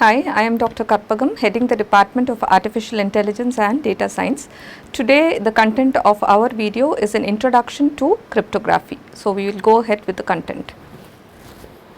Hi, I am Dr. KARPAGAM, heading the Department of Artificial Intelligence and Data Science. Today, the content of our video is an introduction to cryptography. So, we will go ahead with the content.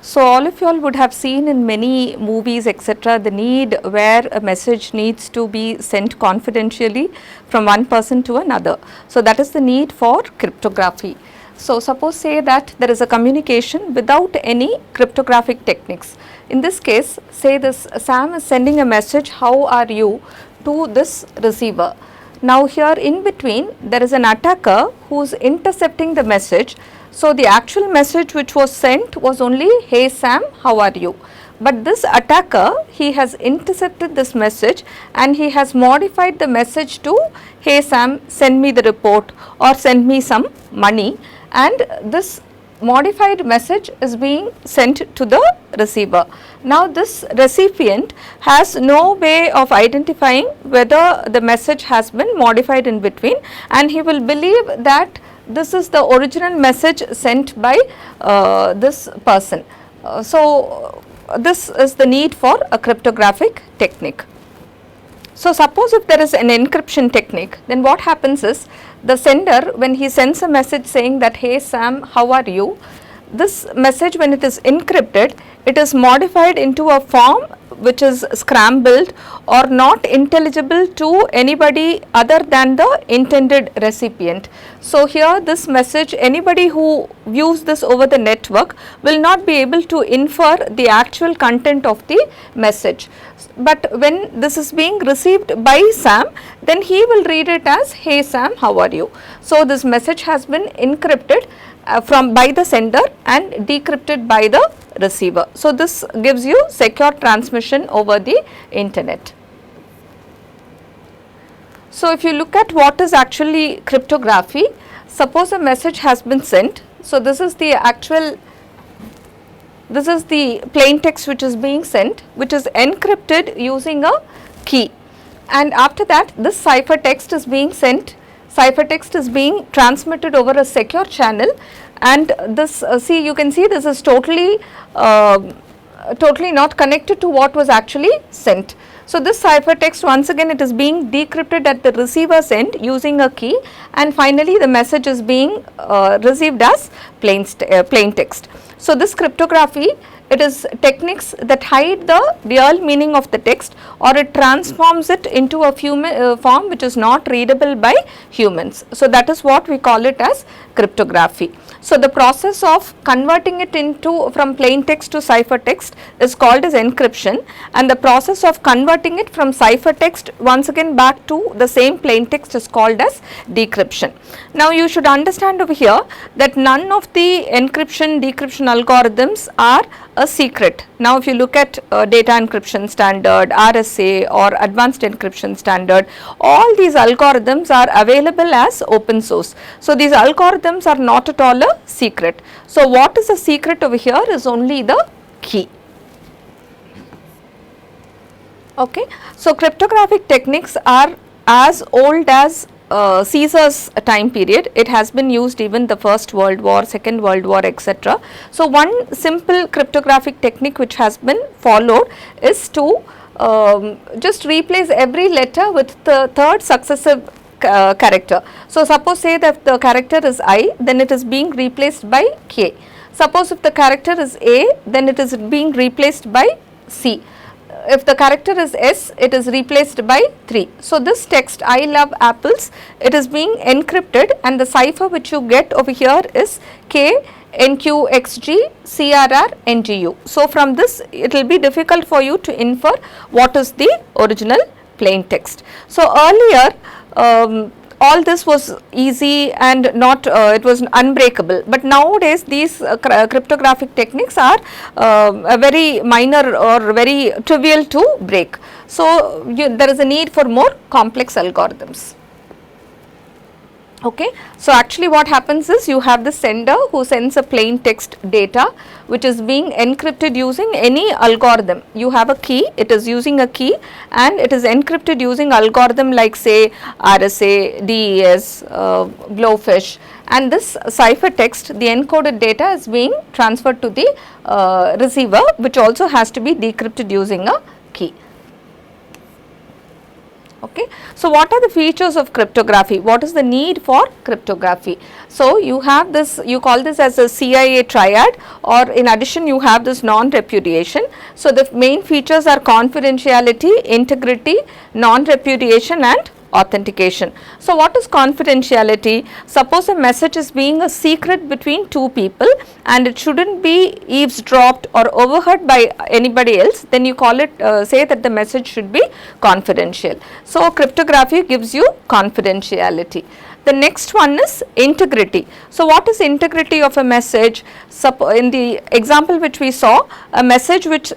So, all of you all would have seen in many movies etc. the need where a message needs to be sent confidentially from one person to another. So, that is the need for cryptography. So, suppose say that there is a communication without any cryptographic techniques. In this case, say this Sam is sending a message, how are you, to this receiver. Now, here in between there is an attacker who is intercepting the message. So, the actual message which was sent was only, hey Sam, how are you. But this attacker, he has intercepted this message and he has modified the message to, hey Sam, send me the report or send me some money, and this modified message is being sent to the receiver. Now, this recipient has no way of identifying whether the message has been modified in between, and he will believe that this is the original message sent by this person. This is the need for a cryptographic technique. So, suppose if there is an encryption technique, then what happens is the sender, when he sends a message saying that, hey Sam, how are you, this message, when it is encrypted, it is modified into a form which is scrambled or not intelligible to anybody other than the intended recipient. So, here this message, anybody who views this over the network will not be able to infer the actual content of the message. But when this is being received by Sam, then he will read it as, hey Sam, how are you. So, this message has been encrypted by the sender and decrypted by the receiver. So, this gives you secure transmission over the internet. So, if you look at what is actually cryptography, suppose a message has been sent. So, this is the plain text which is being sent, which is encrypted using a key, and after that this ciphertext is being sent. Ciphertext is being transmitted over a secure channel, and this you can see this is totally not connected to what was actually sent. So, this ciphertext, once again it is being decrypted at the receiver's end using a key, and finally the message is being received as plain text. So, this cryptography, it is techniques that hide the real meaning of the text, or it transforms it into a form which is not readable by humans. So, that is what we call it as cryptography. So, the process of converting it from plain text to ciphertext is called as encryption, and the process of converting it from ciphertext once again back to the same plain text is called as decryption. Now, you should understand over here that none of the encryption decryption algorithms are a secret. Now, if you look at data encryption standard, RSA or advanced encryption standard, all these algorithms are available as open source. So, these algorithms are not at all a secret. So, what is a secret over here is only the key. Okay. So, cryptographic techniques are as old as Caesar's time period. It has been used even the First World War, Second World War, etc. So, one simple cryptographic technique which has been followed is to just replace every letter with the third successive character. So, suppose say that the character is I, then it is being replaced by K. Suppose if the character is A, then it is being replaced by C. If the character is S, it is replaced by 3. So, this text, I love apples, it is being encrypted, and the cipher which you get over here is K NQXG CRR NGU. So, from this it will be difficult for you to infer what is the original plain text. So, earlier all this was easy and not it was unbreakable, but nowadays these cryptographic techniques are very minor or very trivial to break. So, there is a need for more complex algorithms. Okay. So, actually what happens is you have the sender who sends a plain text data which is being encrypted using any algorithm. You have a key, it is using a key, and it is encrypted using algorithm like say RSA, DES, Blowfish, and this ciphertext, the encoded data is being transferred to the receiver, which also has to be decrypted using a key. Okay. So, what are the features of cryptography? What is the need for cryptography? So, you have this, you call this as a CIA triad, or in addition you have this non-repudiation. So, the main features are confidentiality, integrity, non-repudiation and authentication. So, what is confidentiality? Suppose a message is being a secret between two people and it shouldn't be eavesdropped or overheard by anybody else, then you call it, say that the message should be confidential. So, cryptography gives you confidentiality. The next one is integrity. So, what is integrity of a message? In the example which we saw, a message which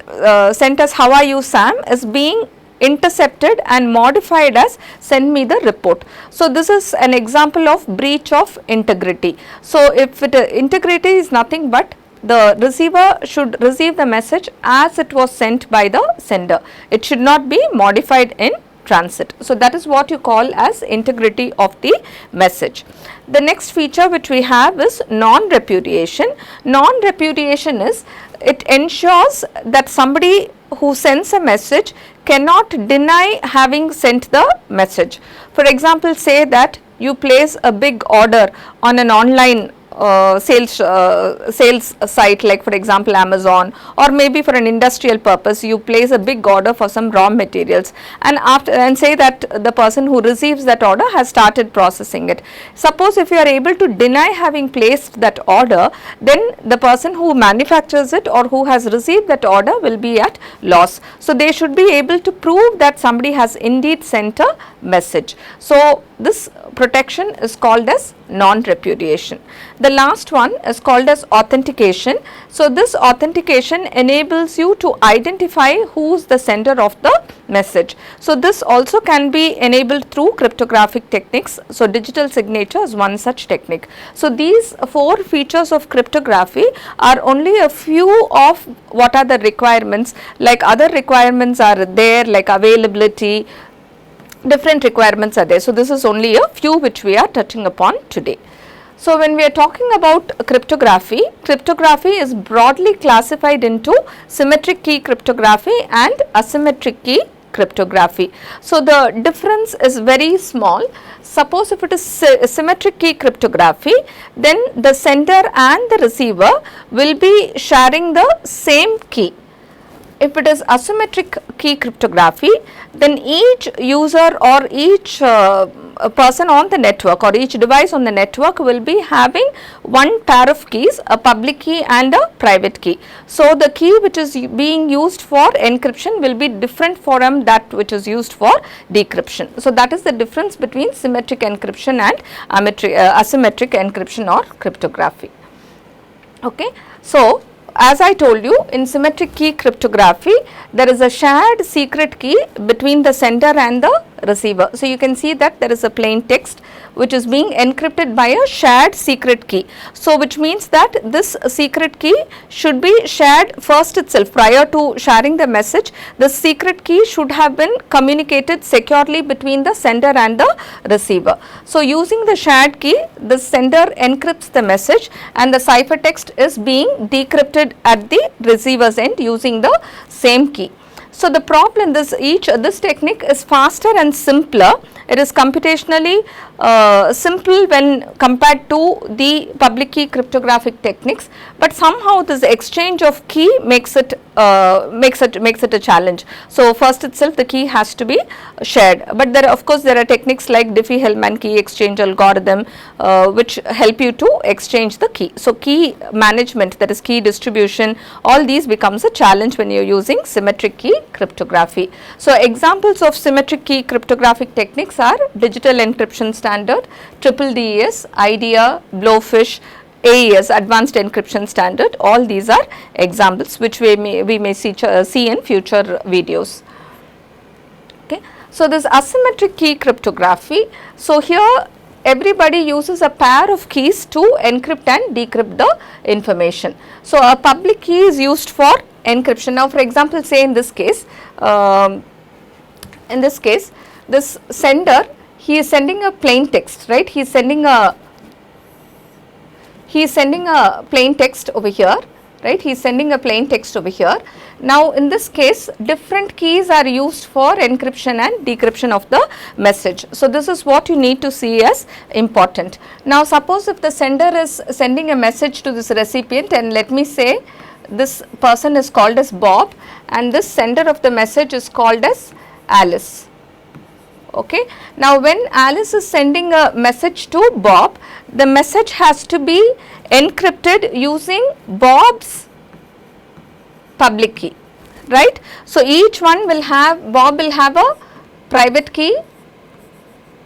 sent as "How are you, Sam?" is being intercepted and modified as "send me the report." So, this is an example of breach of integrity. So, if integrity is nothing but the receiver should receive the message as it was sent by the sender. It should not be modified in transit. So, that is what you call as integrity of the message. The next feature which we have is non-repudiation. Non-repudiation is, it ensures that somebody who sends a message cannot deny having sent the message. For example, say that you place a big order on an online sales site, like for example Amazon, or maybe for an industrial purpose you place a big order for some raw materials, and say that the person who receives that order has started processing it. Suppose if you are able to deny having placed that order, then the person who manufactures it or who has received that order will be at loss. So, they should be able to prove that somebody has indeed sent a message. So, this protection is called as non-repudiation. The last one is called as authentication. So, this authentication enables you to identify who is the sender of the message. So, this also can be enabled through cryptographic techniques. So, digital signature is one such technique. So, these 4 features of cryptography are only a few of what are the requirements. Like other requirements are there, like availability, different requirements are there. So, this is only a few which we are touching upon today. So, when we are talking about cryptography, cryptography is broadly classified into symmetric key cryptography and asymmetric key cryptography. So, the difference is very small. Suppose if it is symmetric key cryptography, then the sender and the receiver will be sharing the same key. If it is asymmetric key cryptography, then each user or each person on the network or each device on the network will be having one pair of keys, a public key and a private key. So, the key which is being used for encryption will be different from that which is used for decryption. So, that is the difference between symmetric encryption and asymmetric encryption or cryptography. Okay. So, as I told you, in symmetric key cryptography, there is a shared secret key between the sender and the receiver. So, you can see that there is a plain text which is being encrypted by a shared secret key. So, which means that this secret key should be shared first itself. Prior to sharing the message, the secret key should have been communicated securely between the sender and the receiver. So, using the shared key, the sender encrypts the message and the ciphertext is being decrypted at the receiver's end using the same key. So, the problem this technique is faster and simpler. It is computationally simple when compared to the public key cryptographic techniques, but somehow this exchange of key makes it a challenge. So, first itself the key has to be shared, but there of course there are techniques like Diffie-Hellman key exchange algorithm which help you to exchange the key. So, key management, that is key distribution, all these becomes a challenge when you are using symmetric key cryptography. So, examples of symmetric key cryptographic techniques are digital encryption standard, DDES, IDEA, Blowfish, AES, advanced encryption standard. All these are examples which we may see in future videos. Okay. So, this asymmetric key cryptography. So, here everybody uses a pair of keys to encrypt and decrypt the information. So, a public key is used for encryption. Now, for example, say in this case, this sender, he is sending a plain text, right? He is sending a plain text over here, right? He is sending a plain text over here. Now in this case, different keys are used for encryption and decryption of the message. So this is what you need to see as important. Now suppose if the sender is sending a message to this recipient, and let me say this person is called as Bob and this sender of the message is called as Alice. Okay. Now when Alice is sending a message to Bob, the message has to be encrypted using Bob's public key, right. So each one will have, Bob will have a private key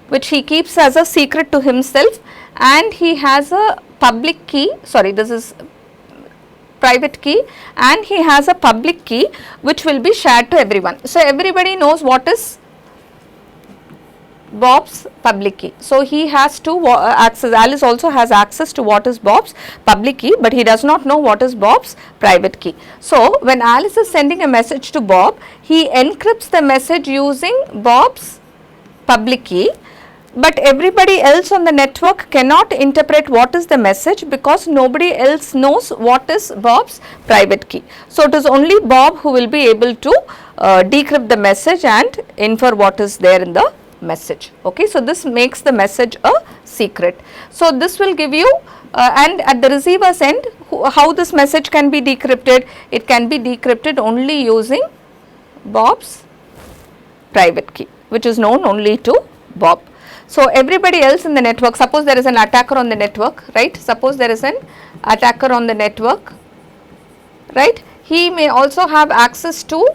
which he keeps as a secret to himself, and he has a public key, sorry, this is private key, and he has a public key which will be shared to everyone. So everybody knows what is Bob's public key. So he has to access, Alice also has access to what is Bob's public key, but he does not know what is Bob's private key. So when Alice is sending a message to Bob, he encrypts the message using Bob's public key, but everybody else on the network cannot interpret what is the message because nobody else knows what is Bob's private key. So it is only Bob who will be able to decrypt the message and infer what is there in the message. Okay, so this makes the message a secret. So this will give you and at the receiver's end, how this message can be decrypted? It can be decrypted only using Bob's private key, which is known only to Bob. So everybody else in the network, suppose there is an attacker on the network, right? Suppose there is an attacker on the network, right? He may also have access to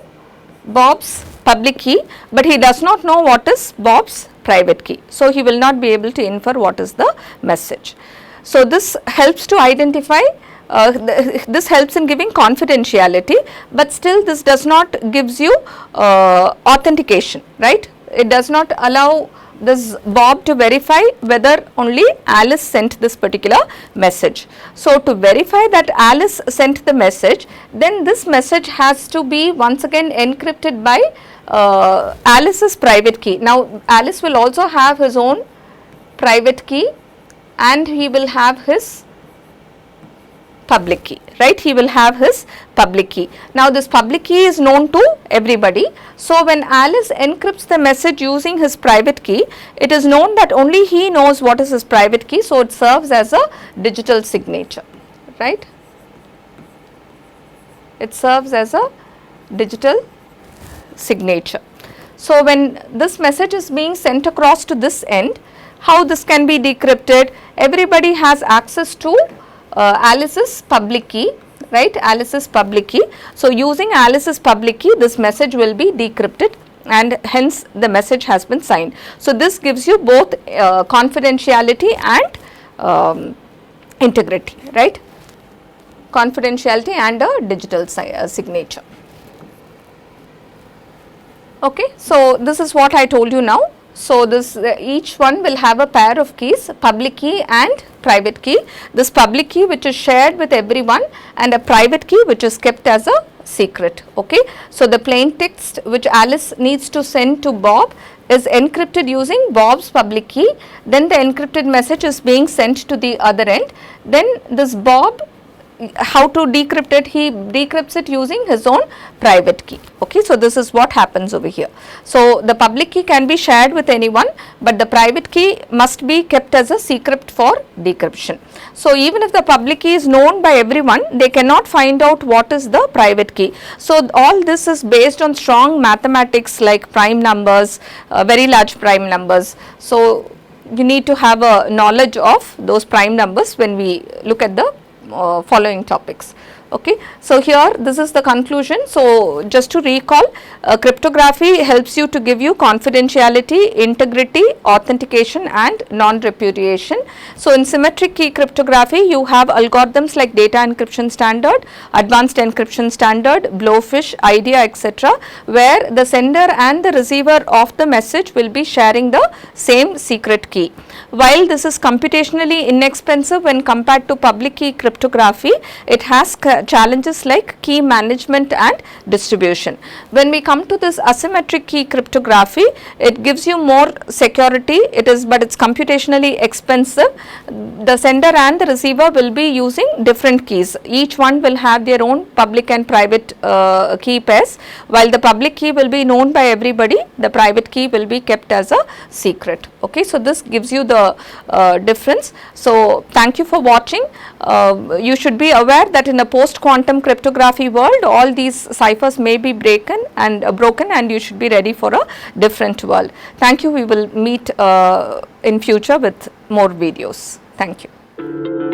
Bob's public key, but he does not know what is Bob's private key. So he will not be able to infer what is the message. So this helps to identify, this helps in giving confidentiality, but still this does not gives you authentication, right? It does not allow this Bob to verify whether only Alice sent this particular message. So to verify that Alice sent the message, then this message has to be once again encrypted by Alice's private key. Now Alice will also have his own private key and he will have his public key, right? He will have his public key. Now this public key is known to everybody. So when Alice encrypts the message using his private key, it is known that only he knows what is his private key. So it serves as a digital signature, right? It serves as a digital signature. So when this message is being sent across to this end, how this can be decrypted? Everybody has access to Alice's public key, right? Alice's public key. So using Alice's public key, this message will be decrypted and hence the message has been signed. So this gives you both confidentiality and integrity, right? Confidentiality and a digital signature. Okay, so this is what I told you now. So this each one will have a pair of keys, public key and private key. This public key which is shared with everyone and a private key which is kept as a secret. Okay, so the plain text which Alice needs to send to Bob is encrypted using Bob's public key. Then the encrypted message is being sent to the other end. Then this Bob, how to decrypt it? He decrypts it using his own private key. Okay, so this is what happens over here. So the public key can be shared with anyone, but the private key must be kept as a secret for decryption. So even if the public key is known by everyone, they cannot find out what is the private key. So all this is based on strong mathematics like prime numbers, very large prime numbers. So you need to have a knowledge of those prime numbers when we look at the following topics. Okay, so here this is the conclusion. So just to recall, cryptography helps you to give you confidentiality, integrity, authentication and non-repudiation. So in symmetric key cryptography, you have algorithms like data encryption standard, advanced encryption standard, blowfish, IDEA, etc., where the sender and the receiver of the message will be sharing the same secret key. While this is computationally inexpensive when compared to public key cryptography, it has challenges like key management and distribution. When we come to this asymmetric key cryptography, it gives you more security, but it's computationally expensive. The sender and the receiver will be using different keys. Each one will have their own public and private key pairs. While the public key will be known by everybody, the private key will be kept as a secret. Okay, so this gives you the difference. So thank you for watching. You should be aware that in a post quantum cryptography world, all these ciphers may be broken, and you should be ready for a different world. Thank you. We will meet in future with more videos. Thank you.